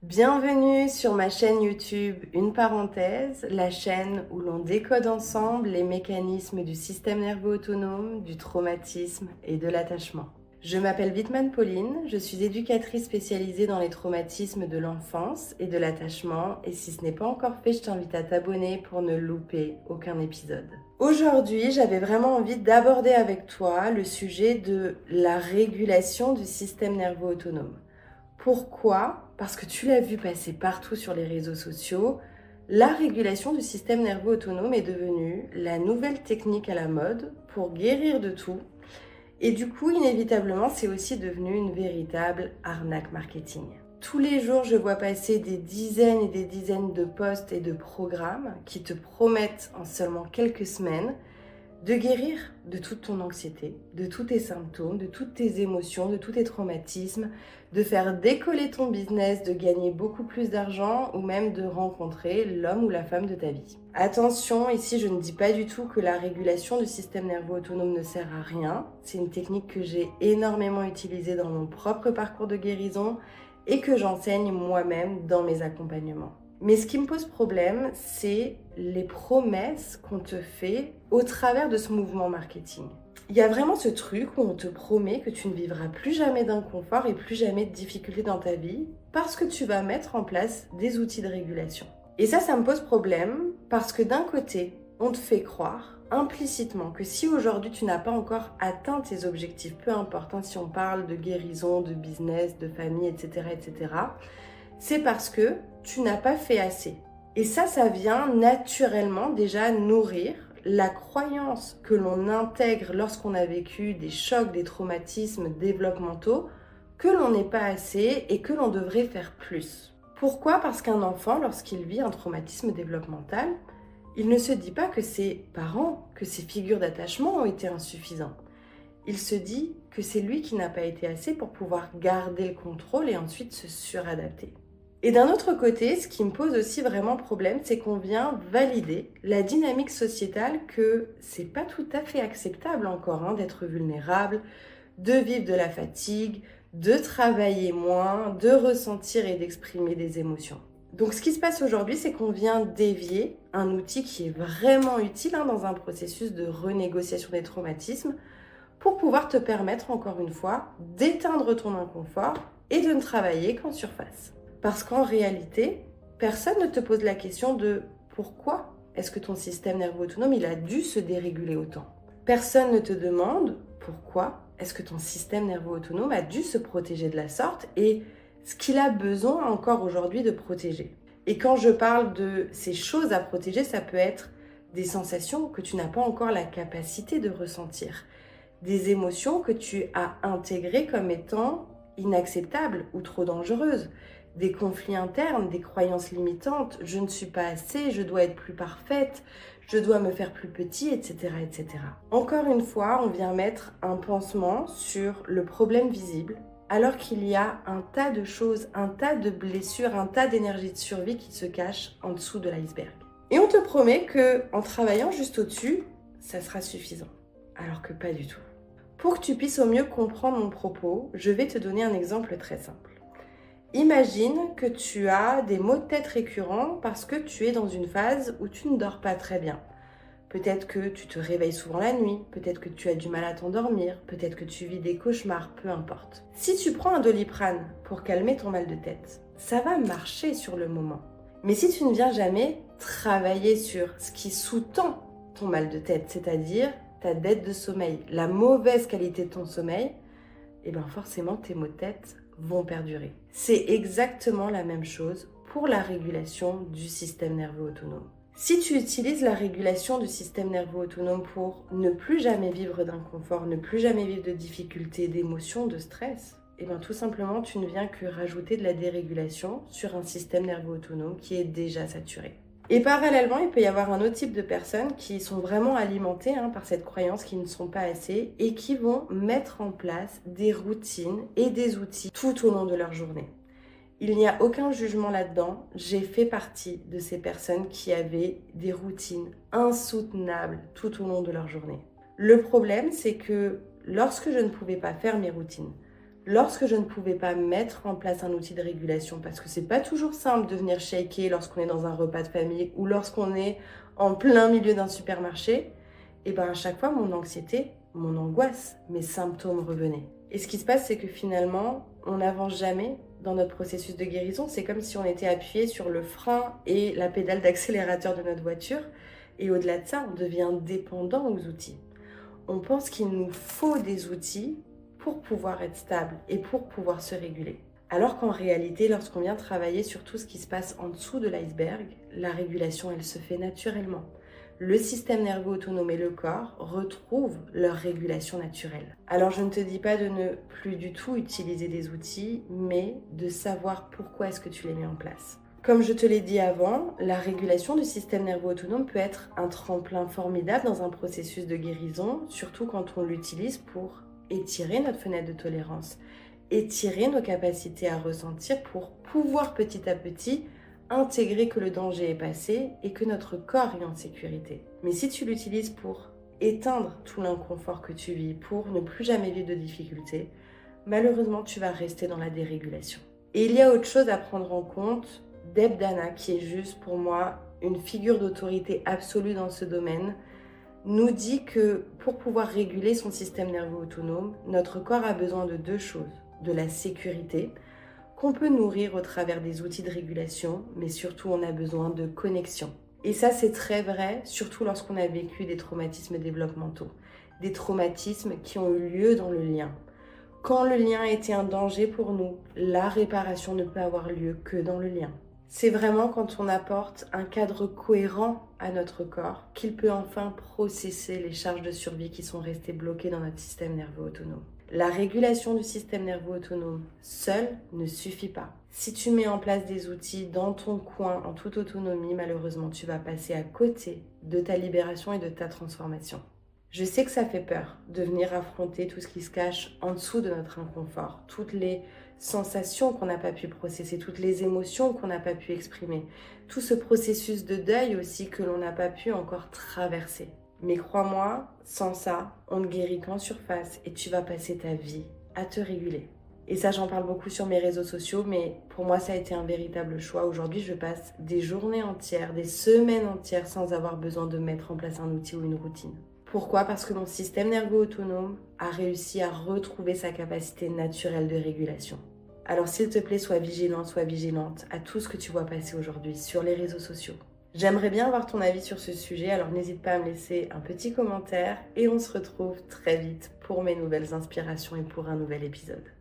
Bienvenue sur ma chaîne YouTube Une parenthèse, la chaîne où l'on décode ensemble les mécanismes du système nerveux autonome, du traumatisme et de l'attachement. Je m'appelle Wittmann Pauline, je suis éducatrice spécialisée dans les traumatismes de l'enfance et de l'attachement et si ce n'est pas encore fait, je t'invite à t'abonner pour ne louper aucun épisode. Aujourd'hui, j'avais vraiment envie d'aborder avec toi le sujet de la régulation du système nerveux autonome. Pourquoi? Parce que tu l'as vu passer partout sur les réseaux sociaux, la régulation du système nerveux autonome est devenue la nouvelle technique à la mode pour guérir de tout. Et du coup, inévitablement, c'est aussi devenu une véritable arnaque marketing. Tous les jours, je vois passer des dizaines et des dizaines de posts et de programmes qui te promettent en seulement quelques semaines de guérir de toute ton anxiété, de tous tes symptômes, de toutes tes émotions, de tous tes traumatismes, de faire décoller ton business, de gagner beaucoup plus d'argent ou même de rencontrer l'homme ou la femme de ta vie. Attention, ici je ne dis pas du tout que la régulation du système nerveux autonome ne sert à rien. C'est une technique que j'ai énormément utilisée dans mon propre parcours de guérison et que j'enseigne moi-même dans mes accompagnements. Mais ce qui me pose problème, c'est les promesses qu'on te fait au travers de ce mouvement marketing. Il y a vraiment ce truc où on te promet que tu ne vivras plus jamais d'inconfort et plus jamais de difficultés dans ta vie parce que tu vas mettre en place des outils de régulation. Et ça me pose problème parce que d'un côté, on te fait croire implicitement que si aujourd'hui tu n'as pas encore atteint tes objectifs, peu importe si on parle de guérison, de business, de famille, etc., c'est parce que tu n'as pas fait assez. Et ça vient naturellement déjà nourrir la croyance que l'on intègre lorsqu'on a vécu des chocs, des traumatismes développementaux, que l'on n'est pas assez et que l'on devrait faire plus. Pourquoi? Parce qu'un enfant, lorsqu'il vit un traumatisme développemental, il ne se dit pas que ses parents, que ses figures d'attachement ont été insuffisants. Il se dit que c'est lui qui n'a pas été assez pour pouvoir garder le contrôle et ensuite se suradapter. Et d'un autre côté, ce qui me pose aussi vraiment problème, c'est qu'on vient valider la dynamique sociétale que c'est pas tout à fait acceptable encore d'être vulnérable, de vivre de la fatigue, de travailler moins, de ressentir et d'exprimer des émotions. Donc ce qui se passe aujourd'hui, c'est qu'on vient dévier un outil qui est vraiment utile dans un processus de renégociation des traumatismes pour pouvoir te permettre encore une fois d'éteindre ton inconfort et de ne travailler qu'en surface. Parce qu'en réalité, personne ne te pose la question de pourquoi est-ce que ton système nerveux autonome il a dû se déréguler autant. Personne ne te demande pourquoi est-ce que ton système nerveux autonome a dû se protéger de la sorte et ce qu'il a besoin encore aujourd'hui de protéger. Et quand je parle de ces choses à protéger, ça peut être des sensations que tu n'as pas encore la capacité de ressentir, des émotions que tu as intégrées comme étant inacceptables ou trop dangereuses, des conflits internes, des croyances limitantes, je ne suis pas assez, je dois être plus parfaite, je dois me faire plus petit, etc., etc. Encore une fois, on vient mettre un pansement sur le problème visible, alors qu'il y a un tas de choses, un tas de blessures, un tas d'énergie de survie qui se cachent en dessous de l'iceberg. Et on te promet que en travaillant juste au-dessus, ça sera suffisant. Alors que pas du tout. Pour que tu puisses au mieux comprendre mon propos, je vais te donner un exemple très simple. Imagine que tu as des maux de tête récurrents parce que tu es dans une phase où tu ne dors pas très bien. Peut-être que tu te réveilles souvent la nuit, peut-être que tu as du mal à t'endormir, peut-être que tu vis des cauchemars, peu importe. Si tu prends un Doliprane pour calmer ton mal de tête, ça va marcher sur le moment. Mais si tu ne viens jamais travailler sur ce qui sous-tend ton mal de tête, c'est-à-dire ta dette de sommeil, la mauvaise qualité de ton sommeil, et bien forcément tes maux de tête vont perdurer. C'est exactement la même chose pour la régulation du système nerveux autonome. Si tu utilises la régulation du système nerveux autonome pour ne plus jamais vivre d'inconfort, ne plus jamais vivre de difficultés, d'émotions, de stress, et bien tout simplement tu ne viens que rajouter de la dérégulation sur un système nerveux autonome qui est déjà saturé. Et parallèlement, il peut y avoir un autre type de personnes qui sont vraiment alimentées par cette croyance qu'ils ne sont pas assez et qui vont mettre en place des routines et des outils tout au long de leur journée. Il n'y a aucun jugement là-dedans. J'ai fait partie de ces personnes qui avaient des routines insoutenables tout au long de leur journée. Le problème, c'est que lorsque je ne pouvais pas faire mes routines, Lorsque je ne pouvais pas mettre en place un outil de régulation, parce que c'est pas toujours simple de venir shaker lorsqu'on est dans un repas de famille ou lorsqu'on est en plein milieu d'un supermarché, et ben à chaque fois mon anxiété, mon angoisse, mes symptômes revenaient. Et ce qui se passe, c'est que finalement, on n'avance jamais dans notre processus de guérison. C'est comme si on était appuyé sur le frein et la pédale d'accélérateur de notre voiture. Et au-delà de ça, on devient dépendant aux outils. On pense qu'il nous faut des outils pour pouvoir être stable et pour pouvoir se réguler. Alors qu'en réalité, lorsqu'on vient travailler sur tout ce qui se passe en dessous de l'iceberg, la régulation, elle se fait naturellement. Le système nerveux autonome et le corps retrouvent leur régulation naturelle. Alors je ne te dis pas de ne plus du tout utiliser des outils, mais de savoir pourquoi est-ce que tu les mets en place. Comme je te l'ai dit avant, la régulation du système nerveux autonome peut être un tremplin formidable dans un processus de guérison, surtout quand on l'utilise pour étirer notre fenêtre de tolérance, étirer nos capacités à ressentir pour pouvoir petit à petit intégrer que le danger est passé et que notre corps est en sécurité. Mais si tu l'utilises pour éteindre tout l'inconfort que tu vis, pour ne plus jamais vivre de difficultés, malheureusement tu vas rester dans la dérégulation. Et il y a autre chose à prendre en compte. Deb Dana, qui est juste pour moi une figure d'autorité absolue dans ce domaine, nous dit que pour pouvoir réguler son système nerveux autonome, notre corps a besoin de deux choses. De la sécurité, qu'on peut nourrir au travers des outils de régulation, mais surtout on a besoin de connexion. Et ça c'est très vrai, surtout lorsqu'on a vécu des traumatismes développementaux, des traumatismes qui ont eu lieu dans le lien. Quand le lien était un danger pour nous, la réparation ne peut avoir lieu que dans le lien. C'est vraiment quand on apporte un cadre cohérent à notre corps qu'il peut enfin processer les charges de survie qui sont restées bloquées dans notre système nerveux autonome. La régulation du système nerveux autonome seule ne suffit pas. Si tu mets en place des outils dans ton coin en toute autonomie, malheureusement, tu vas passer à côté de ta libération et de ta transformation. Je sais que ça fait peur de venir affronter tout ce qui se cache en dessous de notre inconfort, toutes les sensations qu'on n'a pas pu processer, toutes les émotions qu'on n'a pas pu exprimer, tout ce processus de deuil aussi que l'on n'a pas pu encore traverser. Mais crois-moi, sans ça, on ne guérit qu'en surface et tu vas passer ta vie à te réguler. Et ça, j'en parle beaucoup sur mes réseaux sociaux, mais pour moi, ça a été un véritable choix. Aujourd'hui, je passe des journées entières, des semaines entières sans avoir besoin de mettre en place un outil ou une routine. Pourquoi ? Parce que mon système nerveux autonome a réussi à retrouver sa capacité naturelle de régulation. Alors s'il te plaît, sois vigilant, sois vigilante à tout ce que tu vois passer aujourd'hui sur les réseaux sociaux. J'aimerais bien avoir ton avis sur ce sujet, alors n'hésite pas à me laisser un petit commentaire et on se retrouve très vite pour mes nouvelles inspirations et pour un nouvel épisode.